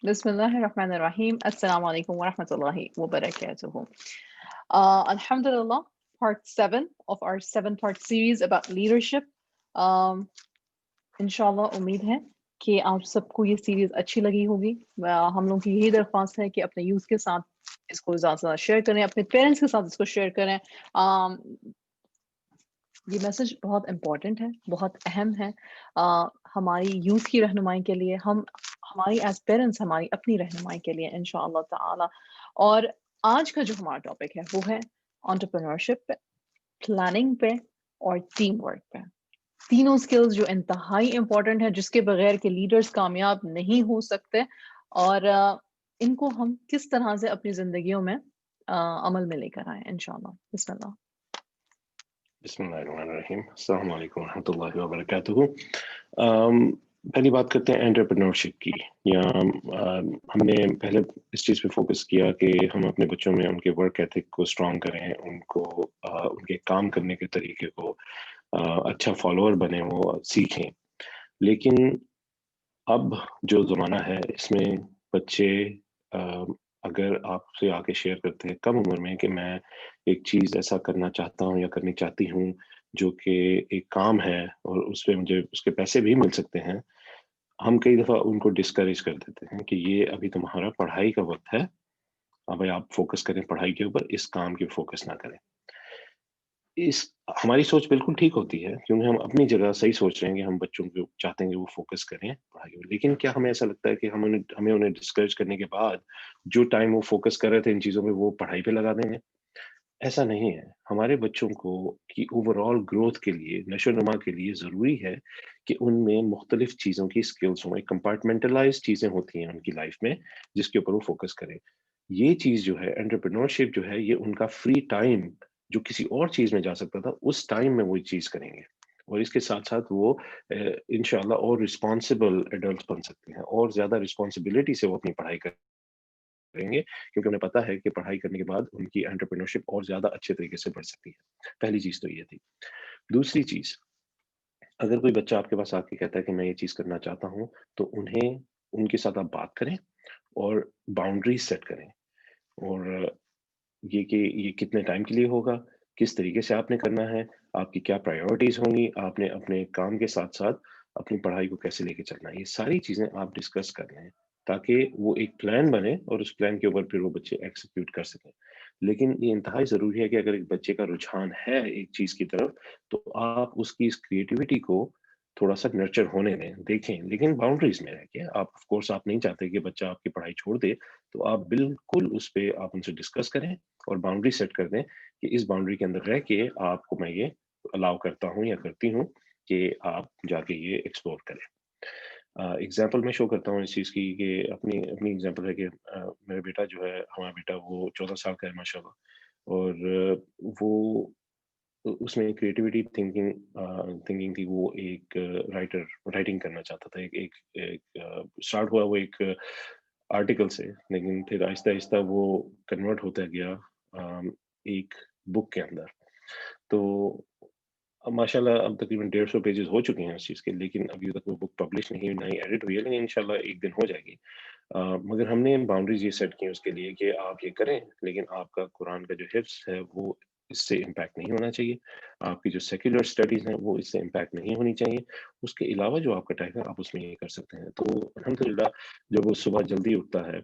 بسم الله الرحمن الرحيم. السلام عليكم ورحمة الله وبركاته. Alhamdulillah, part 7 of our 7-part series about leadership. इंशाल्लाह उम्मीद है कि आप सबको ये सीरीज अच्छी लगी होगी। हम लोगों की यही दरख्वास्त है कि अपने यूथ के साथ इसको ज़्यादा से ज़्यादा शेयर करें, अपने पेरेंट्स के साथ इसको शेयर करें। ये मैसेज बहुत इम्पोर्टेंट है, बहुत अहम है हमारी यूथ की रहनुमाई के लिए, हमारी एज पेरेंट्स हमारी अपनी रहनुमाई के लिए इंशाअल्लाह ताला। और आज का जो हमारा टॉपिक है वो है एंटरप्रेन्योरशिप पे, प्लानिंग पे और टीम वर्क पे। तीनों स्किल्स जो इंतहाई इम्पोर्टेंट है, जिसके बगैर के लीडर्स कामयाब नहीं हो सकते, और इनको हम किस तरह से अपनी जिंदगियों में अमल में लेकर आए इंशाअल्लाह। बिस्मिल्लाह। बिस्मिल्लाहिर्रहमानिर्रहीम। अस्सलाम वालेकुम रहमतुल्लाहि व बरकातुहू। पहली बात करते हैं एंटरप्रेन्योरशिप की। या हमने पहले इस चीज़ पे फोकस किया कि हम अपने बच्चों में उनके वर्क एथिक को स्ट्रॉन्ग करें, उनको उनके काम करने के तरीके को अच्छा फॉलोअर बने, वो सीखें। लेकिन अब जो ज़माना है इसमें बच्चे अगर आपसे आके शेयर करते हैं कम उम्र में कि मैं एक चीज़ ऐसा करना चाहता हूँ या करनी चाहती हूँ जो कि एक काम है और उस पे मुझे उसके पैसे भी मिल सकते हैं, हम कई दफ़ा उनको डिस्करेज कर देते हैं कि ये अभी तुम्हारा पढ़ाई का वक़्त है, अभी आप फ़ोकस करें पढ़ाई के ऊपर, इस काम के फ़ोकस ना करें। इस हमारी सोच बिल्कुल ठीक होती है क्योंकि हम अपनी जगह सही सोच रहे हैं कि हम बच्चों को चाहते हैं कि वो फ़ोकस करें पढ़ाई में। लेकिन क्या हमें ऐसा लगता है कि हमें उन्हें डिस्करेज करने के बाद जो टाइम वो फ़ोकस कर रहे थे इन चीज़ों में वो पढ़ाई पे लगा देंगे? ऐसा नहीं है। हमारे बच्चों को की ओवरऑल ग्रोथ के लिए, नशो-नुमा के लिए ज़रूरी है कि उनमें मुख्तलिफ़ चीज़ों की स्किल्स हों, एक कंपार्टमेंटलाइज़्ड चीज़ें होती हैं उनकी लाइफ़ में, जिसके ऊपर वो फ़ोकस करें। ये चीज़ जो है एंटरप्रेन्योरशिप जो है, ये उनका फ्री टाइम जो किसी और चीज़ में जा सकता था, उस टाइम में वो ये चीज़ करेंगे। और इसके साथ-साथ वो इंशाअल्लाह और रिस्पॉन्सिबल एडल्ट्स बन सकते हैं और ज़्यादा रिस्पॉन्सिबिलिटी से वो अपनी पढ़ाई करेंगे क्योंकि उन्हें पता है कि पढ़ाई करने के बाद उनकी एंटरप्रेन्योरशिप और ज़्यादा अच्छे तरीके से बढ़ सकती है। पहली चीज़ तो ये थी। दूसरी चीज़, अगर कोई बच्चा आपके पास आके कहता है कि मैं ये चीज़ करना चाहता हूँ, तो उनके साथ आप बात करें और बाउंड्रीज़ सेट करें। और ये कि ये कितने टाइम के लिए होगा, किस तरीके से आपने करना है, आपकी क्या प्रायोरिटीज़ होंगी, आपने अपने काम के साथ-साथ अपनी पढ़ाई को कैसे लेके चलना है। ये सारी चीज़ें आप डिस्कस कर लें, ताकि वो एक प्लान बने और उस प्लान के ऊपर फिर वो बच्चे एग्ज़ीक्यूट कर सकें। लेकिन ये इंतहाई ज़रूरी है कि अगर एक बच्चे का रुझान है एक चीज़ की तरफ, तो आप उसकी इस क्रिएटिविटी को थोड़ा-सा नर्चर होने दें, देखें, लेकिन बाउंड्रीज़ में रह के। आप ऑफ़ कोर्स आप नहीं चाहते कि बच्चा आपकी पढ़ाई छोड़ दे, तो आप बिल्कुल उस पे आप उनसे डिस्कस करें और बाउंड्री सेट कर दें कि इस बाउंड्री के अंदर रह के आपको मैं ये अलाउ करता हूँ या करती हूँ कि आप जाके ये एक्सप्लोर करें। एग्ज़ाम्पल मैं शो करता हूँ इस चीज़ की कि अपनी अपनी एग्ज़ाम्पल है कि मेरा बेटा जो है, हमारा बेटा वो 14 साल का है माशाल्लाह। और वो उसमें क्रिएटिविटी थिंकिंग थी। वो एक राइटिंग करना चाहता था। एक एक एक स्टार्ट हुआ वो एक आर्टिकल से, लेकिन फिर आहिस्ता-आहिस्ता वो कन्वर्ट होता गया एक बुक के अंदर। तो अब माशाल्लाह अब तकरीबन 150 पेजेज़ हो चुके हैं उस चीज़ के, लेकिन अभी तक वो बुक पब्लिश नहीं हुई, ना ही एडिट हुई है, लेकिन इंशाल्लाह एक दिन हो जाएगी। मगर हमने बाउंड्रीज़ ये सेट की उसके लिए कि आप ये करें, लेकिन आपका कुरान का जो हिफ्ज़ है वो इससे इम्पैक्ट नहीं होना चाहिए। आपकी जो सेक्युलर स्टडीज़ हैं वो इससे इम्पैक्ट नहीं होनी चाहिए। उसके अलावा जो आपका टाइम है आप उसमें ये कर सकते हैं। तो अल्हम्दुलिल्लाह जब वो सुबह जल्दी उठता है,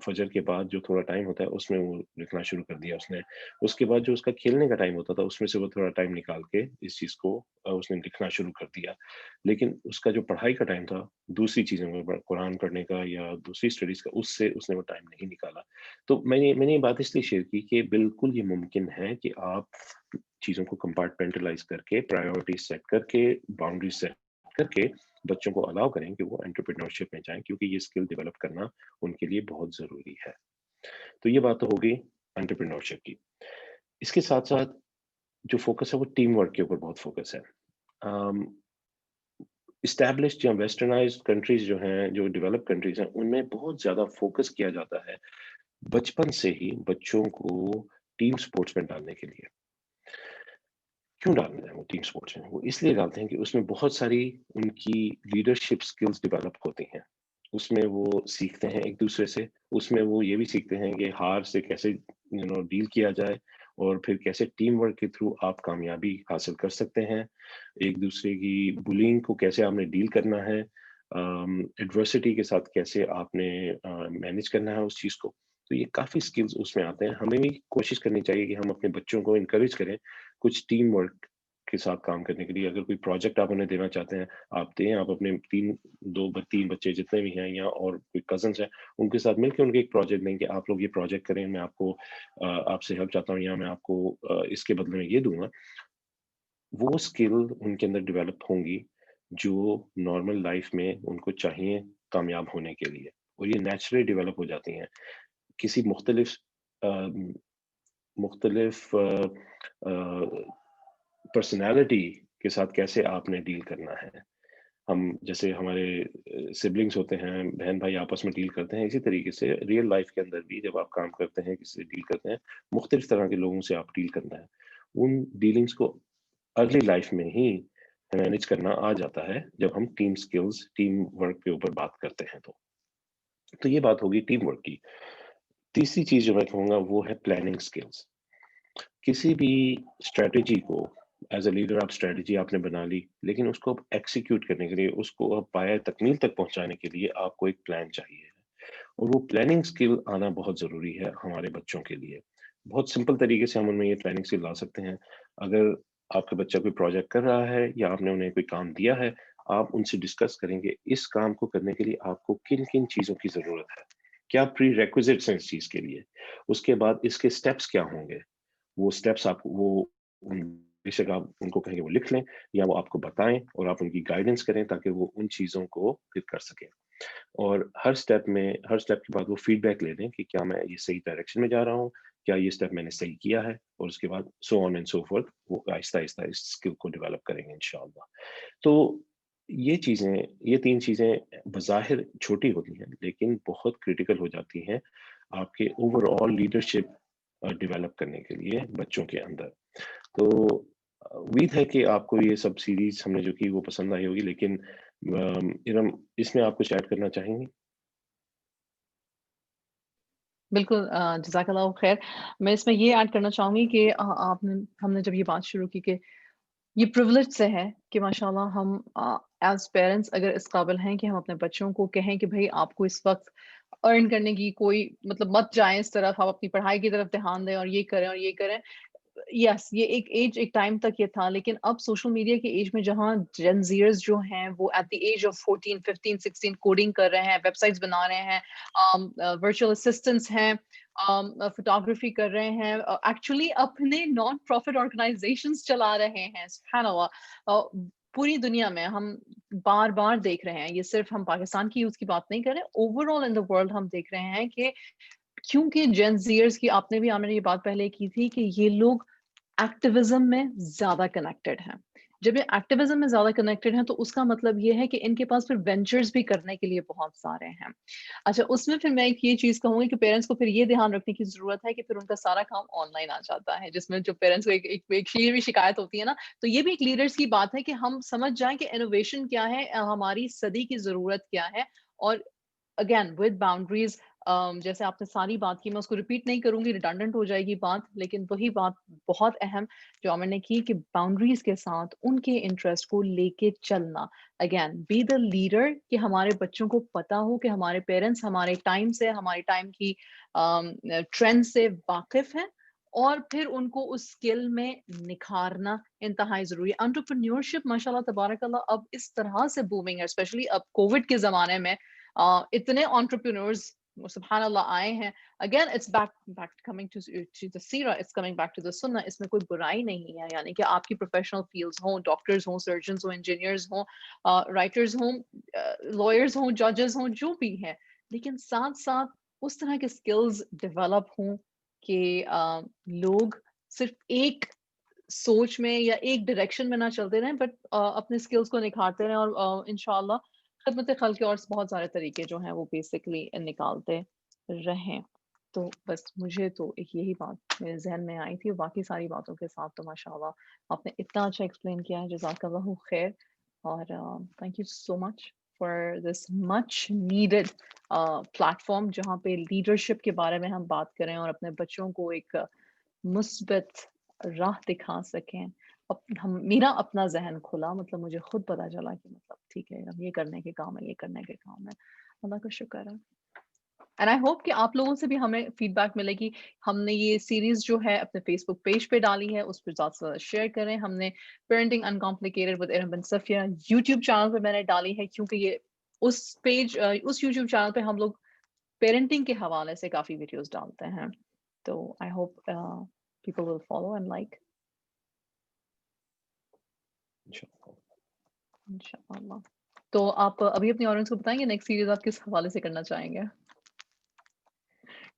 फजर के बाद जो थोड़ा टाइम होता है उसमें वो लिखना शुरू कर दिया उसने। उसके बाद जो उसका खेलने का टाइम होता था उसमें से वो थोड़ा टाइम निकाल के इस चीज़ को उसने लिखना शुरू कर दिया। लेकिन उसका जो पढ़ाई का टाइम था, दूसरी चीज़ों में कुरान पढ़ने का या दूसरी स्टडीज़ का, उससे उसने वो टाइम नहीं निकाला। तो मैंने ये बात इसलिए शेयर की कि बिल्कुल ये मुमकिन है कि आप चीज़ों को कंपार्टमेंटलाइज़ करके, प्रायोरिटीज़ सेट करके, बाउंड्रीज़ सेट करके बच्चों को अलाउ करें कि वो एंटरप्रेन्योरशिप में जाएँ, क्योंकि ये स्किल डेवलप करना उनके लिए बहुत ज़रूरी है। तो ये बात तो हो गई एंटरप्रेन्योरशिप की। इसके साथ-साथ जो फ़ोकस है वो टीम वर्क के ऊपर बहुत फ़ोकस है। अम, एस्टैब्लिश्ड या वेस्टर्नाइज़्ड कंट्रीज़ जो हैं, जो डेवलप्ड कंट्रीज़ हैं, उनमें बहुत ज़्यादा फ़ोकस किया जाता है बचपन से ही बच्चों को टीम स्पोर्ट्स में डालने के लिए। क्यों डालते हैं वो टीम स्पोर्ट्स में? वो इसलिए डालते हैं कि उसमें बहुत सारी उनकी लीडरशिप स्किल्स डेवलप होती हैं। उसमें वो सीखते हैं एक-दूसरे से, उसमें वो ये भी सीखते हैं कि हार से कैसे डील किया जाए और फिर कैसे टीम वर्क के थ्रू आप कामयाबी हासिल कर सकते हैं। एक-दूसरे की बुलिंग को कैसे आपने डील करना है, एडversity के साथ कैसे आपने मैनेज करना है उस चीज़ को। तो ये काफ़ी स्किल्स उसमें आते हैं। हमें भी कोशिश करनी चाहिए कि हम अपने बच्चों को एनकरेज करें, कुछ टीम वर्क के साथ काम करने के लिए। अगर कोई प्रोजेक्ट आप उन्हें देना चाहते हैं, आप दें, आप अपने 3 बच्चे जितने भी हैं या और कोई कज़िन्स हैं, उनके साथ मिलके उनको एक प्रोजेक्ट दें कि आप लोग ये प्रोजेक्ट करें, मैं आपको आपसे हेल्प चाहता हूँ या मैं आपको इसके बदले में ये दूँगा। वो स्किल उनके अंदर डेवलप होंगी, जो नॉर्मल लाइफ़ में उनको चाहिए कामयाब होने के लिए और ये नेचुरली डेवलप हो जाती हैं। किसी अ, मुख्तलिफ पर्सनैलिटी के साथ कैसे आपने डील करना है। हम जैसे हमारे सिबलिंग्स होते हैं, बहन-भाई आपस में डील करते हैं, इसी तरीके से रियल लाइफ़ के अंदर भी जब आप काम करते हैं, किसी से डील करते हैं, मुख्तलिफ तरह के लोगों से आप डील करना है। उन डीलिंग्स को अर्ली लाइफ़ में ही मैनेज करना आ जाता है, जब हम टीम स्किल्स, टीम वर्क के ऊपर बात करते हैं तो। तो ये बात होगी टीम वर्क की। तीसरी चीज़ जो मैं कहूँगा वो है प्लानिंग स्किल्स। किसी भी स्ट्रैटेजी को एज़ अ लीडर आप स्ट्रैटेजी आपने बना ली, लेकिन उसको अब एग्ज़ीक्यूट करने के लिए, उसको अब पाया तकमील तक पहुँचाने के लिए आपको एक प्लान चाहिए और वो प्लानिंग स्किल आना बहुत ज़रूरी है हमारे बच्चों के लिए। बहुत सिंपल तरीके से हम उनमें ये प्लानिंग स्किल ला सकते हैं। अगर आपका बच्चा कोई प्रोजेक्ट कर रहा है या आपने उन्हें कोई काम दिया है, आप उनसे डिस्कस करेंगे, इस काम को करने के लिए आपको किन-किन चीज़ों की ज़रूरत है? क्या प्रीरेक्विज़िट्स हैं इस चीज़ के लिए? उसके बाद इसके स्टेप्स क्या होंगे? वो स्टेप्स आप वो उन बेशक आप उनको कहेंगे वो लिख लें या वो आपको बताएँ और आप उनकी गाइडेंस करें ताकि वो उन चीज़ों को फिर कर सकें। और हर स्टेप के बाद वो फीडबैक ले लें कि क्या मैं ये सही डायरेक्शन में जा रहा हूँ? क्या ये स्टेप मैंने सही किया है? और उसके बाद so on and so forth वो आहिस्ता-आहिस्ता इस स्किल को डेवलप करेंगे इंशाअल्लाह। तो ये 3 चीज़ें बज़ाहिर छोटी होती हैं, लेकिन बहुत क्रिटिकल हो जाती हैं आपके ओवरऑल लीडरशिप डेवलप करने के लिए बच्चों के अंदर। तो उम्मीद है कि आपको ये सब सीरीज़ हमने जो की वो पसंद आई होगी लेकिन इरम इसमें आप कुछ ऐड करना चाहेंगी? बिल्कुल जज़ाकल्लाह ख़ैर। मैं इसमें ये ऐड करना चाहूँगी कि आपने हमने जब ये बात शुरू की कि ये प्रिविलेज से है कि माशाल्लाह हम एज़ पेरेंट्स अगर इस काबिल हैं कि हम अपने बच्चों को कहें कि भई आपको इस वक़्त अर्न करने की कोई मतलब मत जाएँ इस तरफ, आप अपनी पढ़ाई की तरफ ध्यान दें और ये करें। यस, ये एक टाइम तक ये था, लेकिन अब सोशल मीडिया के एज में जहाँ जेन ज़ीयर्स जो हैं, वो at the age of 14, 15, 16 coding कर रहे हैं, वेबसाइट्स बना रहे हैं, वर्चुअल असिस्टेंट्स हैं, फोटोग्राफी कर रहे हैं, एक्चुअली अपने नॉन प्रॉफिट ऑर्गेनाइजेशंस चला रहे हैं, सुब्हान अल्लाह। पूरी दुनिया में हम बार-बार देख रहे हैं, ये सिर्फ हम पाकिस्तान की यूथ की बात नहीं कर रहे, ओवरऑल इन द वर्ल्ड हम देख रहे हैं कि क्योंकि जेन ज़ीयर्स की आपने भी आमिर ये बात पहले की थी कि ये लोग एक्टिविज़्म में ज़्यादा कनेक्टेड हैं। जब ये एक्टिविज़्म में ज़्यादा कनेक्टेड हैं, तो उसका मतलब ये है कि इनके पास फिर वेंचर्स भी करने के लिए बहुत सारे हैं। अच्छा, उसमें फिर मैं एक ये चीज़ कहूँगी कि पेरेंट्स को फिर ये ध्यान रखने की ज़रूरत है कि फिर उनका सारा काम ऑनलाइन आ जाता है, जिसमें जो पेरेंट्स को ये भी शिकायत होती है ना, तो ये भी एक लीडर्स की बात है कि हम समझ जाएँ कि इनोवेशन क्या है, हमारी सदी की ज़रूरत क्या है और अगेन विद बाउंड्रीज जैसे आपने सारी बात की मैं उसको रिपीट नहीं करूंगी रिडंडेंट हो जाएगी बात लेकिन वही बात बहुत अहम जो अमर ने की कि बाउंड्रीज के साथ उनके इंटरेस्ट को लेके चलना अगेन बी द लीडर कि हमारे बच्चों को पता हो कि हमारे पेरेंट्स हमारे टाइम की ट्रेंड से वाकिफ हैं और फिर उनको उस स्किल में निखारना इंतहाई जरूरी है एंटरप्रेन्योरशिप माशाल्लाह तबारक अल्लाह अब इस तरह से बूमिंग है स्पेशली अब कोविड के जमाने में इतने एंटरप्रेन्योर्स सुभान अल्लाह आए हैं again it's back coming to the सीरा it's coming back to the सुन्ना इसमें कोई बुराई नहीं है यानी कि आपकी प्रोफेशनल फील्ड्स हों डॉक्टर्स हों सर्जन्स हों इंजीनियर्स हों राइटर्स हों लॉयर्स हों जजेस हों जो भी हैं लेकिन साथ साथ उस तरह के स्किल्स डेवलप हों कि लोग सिर्फ एक सोच में या एक डायरेक्शन में ना चलते रहें बट अपने स्किल्स को निखारते रहें और इंशाल्लाह खिदमत खल्क के और बहुत सारे तरीके जो हैं वो बेसिकली निकालते रहें तो बस मुझे तो एक यही बात मेरे जहन में आई थी और बाकी सारी बातों के साथ तो माशाल्लाह आपने इतना अच्छा एक्सप्लेन किया है जज़ाकल्लाहु खैर और thank you so much for this much needed platform जहाँ पे leadership के बारे में हम बात करें और अपने बच्चों को एक मुस्बत राह दिखा सकें। मेरा अपना ज़हन खुला, मतलब मुझे खुद पता चला कि मतलब ठीक है, अब ये करने के काम है, ये करने के काम है। अल्लाह का शुक्र है। एंड आई होप कि आप लोगों से भी हमें फीडबैक मिलेगी। हमने ये सीरीज़ जो है अपने फेसबुक पेज पे डाली है, उस पे ज़्यादा से ज़्यादा शेयर करें। हमने parenting uncomplicated with Iram bin Safia YouTube channel पे मैंने डाली है, क्योंकि ये उस यूट्यूब चैनल पे हम लोग पेरेंटिंग के हवाले से काफ़ी वीडियोज़ डालते हैं। तो I hope people will follow and like इंशाल्लाह। इंशाअल्लाह। तो आप अभी अपनी ऑडियंस को बताएँगे नेक्स्ट सीरीज़ आप किस हवाले से करना चाहेंगे?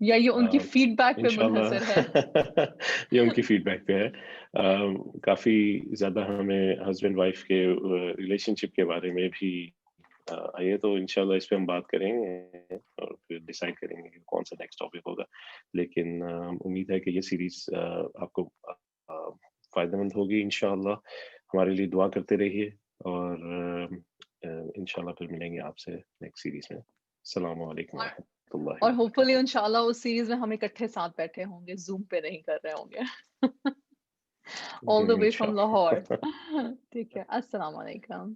या ये उनकी फीडबैक पे मुनहसर है? इंशाल्लाह ये उनकी फीडबैक पे है। काफ़ी ज़्यादा हमें हस्बैंड वाइफ के रिलेशनशिप के बारे में भी आइए, तो इंशाल्लाह इस पे हम बात करेंगे और फिर डिसाइड करेंगे कि कौन सा नेक्स्ट टॉपिक होगा। लेकिन उम्मीद है कि ये सीरीज़ आपको फ़ायदेमंद होगी इंशाल्लाह। हमारे लिए दुआ करते रहिए और इंशाल्लाह फिर मिलेंगे आपसे नेक्स्ट सीरीज़ में। अस्सलामु अलैकुम व और रहमतुल्लाहि व होपफुली बरकातुहू। इंशाल्लाह उस सीरीज़ में हम इकट्ठे साथ बैठे होंगे, ज़ूम पे नहीं कर रहे होंगे। All the way from Lahore. इंशाल्लाह। ठीक है, अस्सलाम वालेकुम।